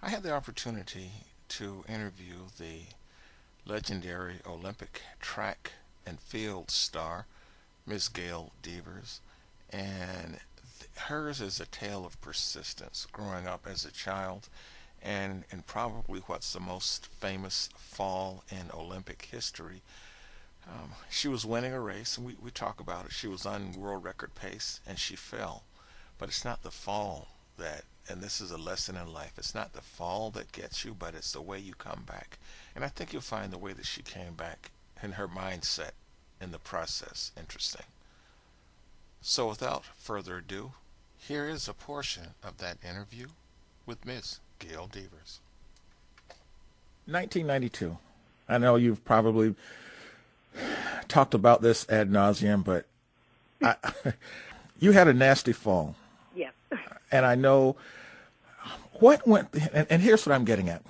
I had the opportunity to interview the legendary Olympic track and field star, Miss Gail Devers, and hers is a tale of persistence growing up as a child and probably what's the most famous fall in Olympic history. She was winning a race, and we talk about it. She was on world record pace, and she fell. But it's not the fall that, and this is a lesson in life, it's not the fall that gets you, but it's the way you come back. And I think you'll find the way that she came back and her mindset in the process interesting. So without further ado, here is a portion of that interview with Miss Gail Devers. 1992. I know you've probably talked about this ad nauseum, but I, you had a nasty fall. Yes. And I know what went, and here's what I'm getting at.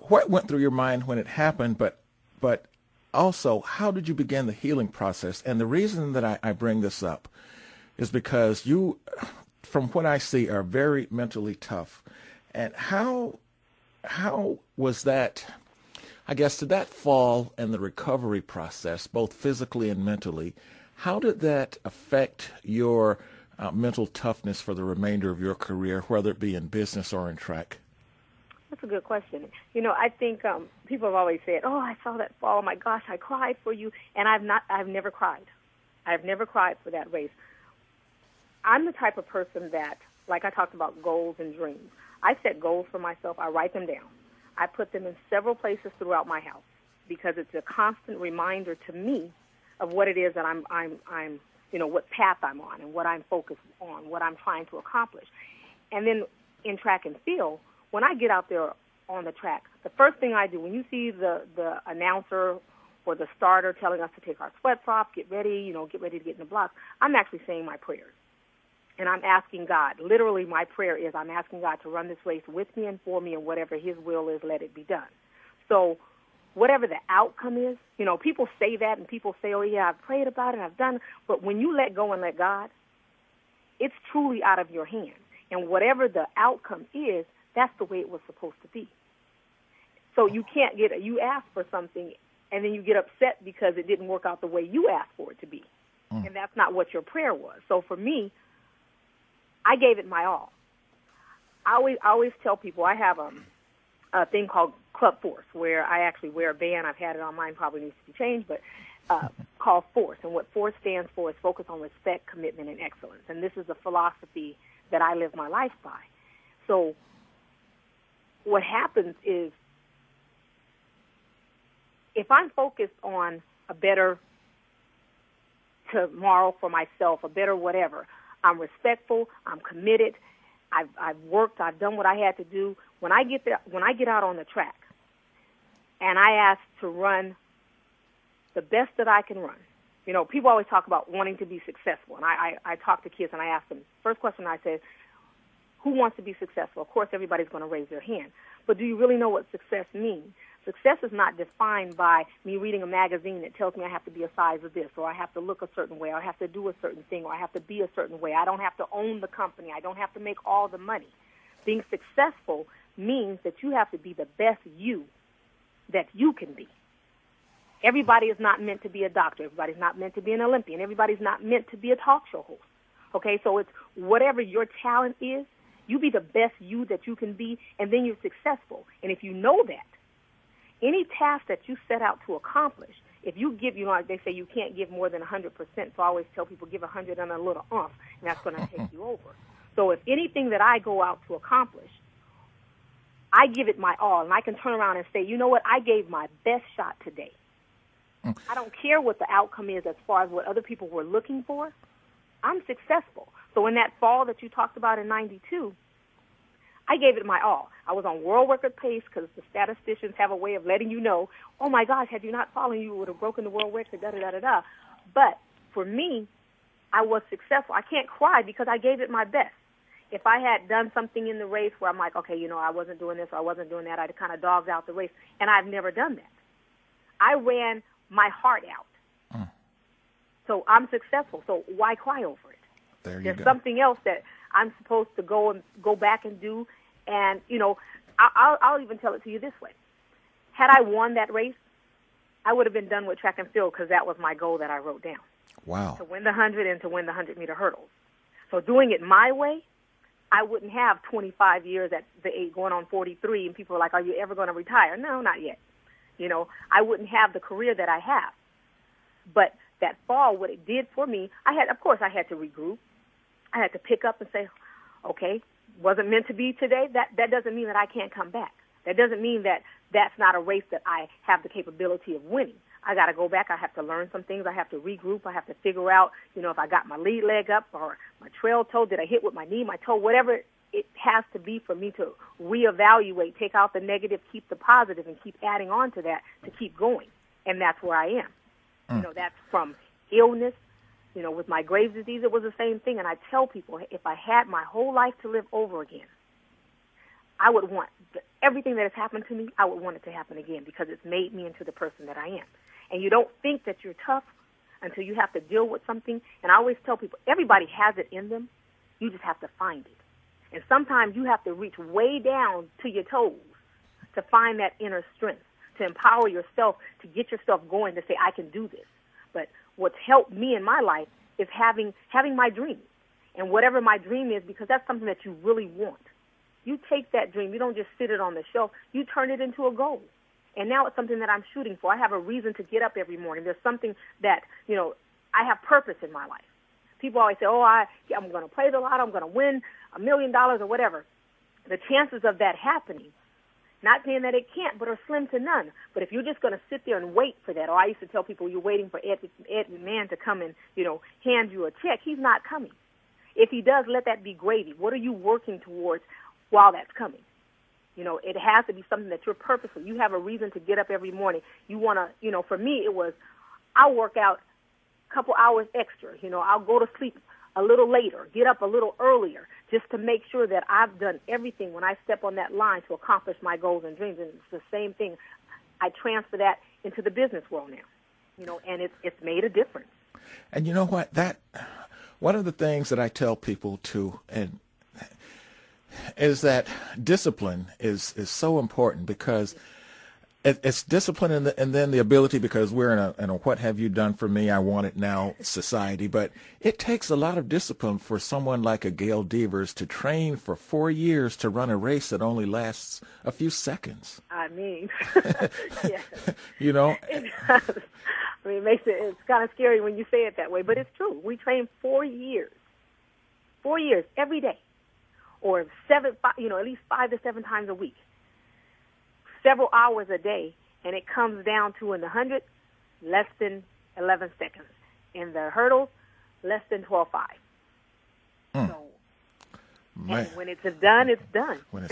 What went through your mind when it happened, but also, how did you begin the healing process? And the reason that I bring this up is because you, from what I see, are very mentally tough. And how was that, I guess, did that fall and the recovery process, both physically and mentally, how did that affect your mental toughness for the remainder of your career, whether it be in business or in track? That's a good question. I think people have always said, "Oh, I saw that fall. Oh my gosh, I cried for you," and I've never cried. I've never cried for that race. I'm the type of person that, like I talked about goals and dreams. I set goals for myself. I write them down. I put them in several places throughout my house because it's a constant reminder to me of what it is that I'm what path I'm on and what I'm focused on, what I'm trying to accomplish. And then in track and field, when I get out there on the track, the first thing I do, when you see the announcer or the starter telling us to take our sweats off, get ready to get in the blocks, I'm actually saying my prayers. And I'm asking God, literally my prayer is I'm asking God to run this race with me and for me, and whatever his will is, let it be done. So whatever the outcome is, people say that and people say, oh, yeah, I've prayed about it, I've done it. But when you let go and let God, it's truly out of your hands. And whatever the outcome is, that's the way it was supposed to be. So you can't you ask for something and then you get upset because it didn't work out the way you asked for it to be. And that's not what your prayer was. So for me, I gave it my all. I always tell people I have a thing called Club Force, where I actually wear a band. I've had it on mine, probably needs to be changed, but called Force. And what Force stands for is focus on respect, commitment, and excellence. And this is a philosophy that I live my life by. So what happens is if I'm focused on a better tomorrow for myself, a better whatever, I'm respectful, I'm committed, I've worked, I've done what I had to do. When I get out on the track and I ask to run the best that I can run, people always talk about wanting to be successful. And I talk to kids and I ask them, first question I say, who wants to be successful? Of course, everybody's going to raise their hand. But do you really know what success means? Success is not defined by me reading a magazine that tells me I have to be a size of this, or I have to look a certain way, or I have to do a certain thing, or I have to be a certain way. I don't have to own the company. I don't have to make all the money. Being successful means that you have to be the best you that you can be. Everybody is not meant to be a doctor. Everybody's not meant to be an Olympian. Everybody's not meant to be a talk show host. Okay, so it's whatever your talent is, you be the best you that you can be, and then you're successful. And if you know that, any task that you set out to accomplish, if you give, like they say, you can't give more than 100%, so I always tell people give 100 and a little and that's going to take you over. So if anything that I go out to accomplish, I give it my all, and I can turn around and say, you know what, I gave my best shot today. I don't care what the outcome is as far as what other people were looking for. I'm successful. So in that fall that you talked about in 92, I gave it my all. I was on world record pace because the statisticians have a way of letting you know, oh, my gosh, had you not fallen, you would have broken the world record, da-da-da-da-da. But for me, I was successful. I can't cry because I gave it my best. If I had done something in the race where I'm like, okay, I wasn't doing this or I wasn't doing that, I'd kind of dogged out the race, and I've never done that. I ran my heart out. So I'm successful. So why cry over it? There's something else that I'm supposed to go back and do. And, I'll even tell it to you this way. Had I won that race, I would have been done with track and field because that was my goal that I wrote down. Wow. To win the 100 and to win the 100-meter hurdles. So doing it my way, I wouldn't have 25 years at the age going on 43, and people are like, are you ever going to retire? No, not yet. I wouldn't have the career that I have. But that fall, what it did for me, I had to regroup. I had to pick up and say, okay, wasn't meant to be today. That doesn't mean that I can't come back. That doesn't mean that that's not a race that I have the capability of winning. I got to go back. I have to learn some things. I have to regroup. I have to figure out, if I got my lead leg up or my trail toe, did I hit with my knee, my toe, whatever it has to be for me to reevaluate, take out the negative, keep the positive, and keep adding on to that to keep going. And that's where I am. That's from illness. With my Graves' disease, it was the same thing. And I tell people, if I had my whole life to live over again, I would want everything that has happened to me, I would want it to happen again because it's made me into the person that I am. And you don't think that you're tough until you have to deal with something. And I always tell people, everybody has it in them. You just have to find it. And sometimes you have to reach way down to your toes to find that inner strength, to empower yourself, to get yourself going, to say, I can do this. But what's helped me in my life is having my dream. And whatever my dream is, because that's something that you really want. You take that dream. You don't just sit it on the shelf. You turn it into a goal. And now it's something that I'm shooting for. I have a reason to get up every morning. There's something that, I have purpose in my life. People always say, I'm going to play the lotto, I'm going to win $1 million or whatever. The chances of that happening, not saying that it can't, but are slim to none. But if you're just going to sit there and wait for that, or I used to tell people, you're waiting for Ed McMahon to come and, hand you a check, he's not coming. If he does, let that be gravy. What are you working towards while that's coming? It has to be something that you're purposeful. You have a reason to get up every morning. You want to, for me, it was, I'll work out a couple hours extra. I'll go to sleep a little later, get up a little earlier, just to make sure that I've done everything when I step on that line to accomplish my goals and dreams. And it's the same thing. I transfer that into the business world now, and it's made a difference. And you know what? One of the things that I tell people is that discipline is so important because it's discipline and then the ability, because we're in a what have you done for me, I want it now society. But it takes a lot of discipline for someone like a Gail Devers to train for 4 years to run a race that only lasts a few seconds. I mean, yes. It does. I mean, it's kind of scary when you say it that way, but it's true. We train 4 years every day. Or at least 5 to 7 times a week, several hours a day, and it comes down to in the 100, less than 11 seconds. In the hurdles, less than 12.5. So, and when it's done, it's done. When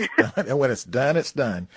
it's done, it's done.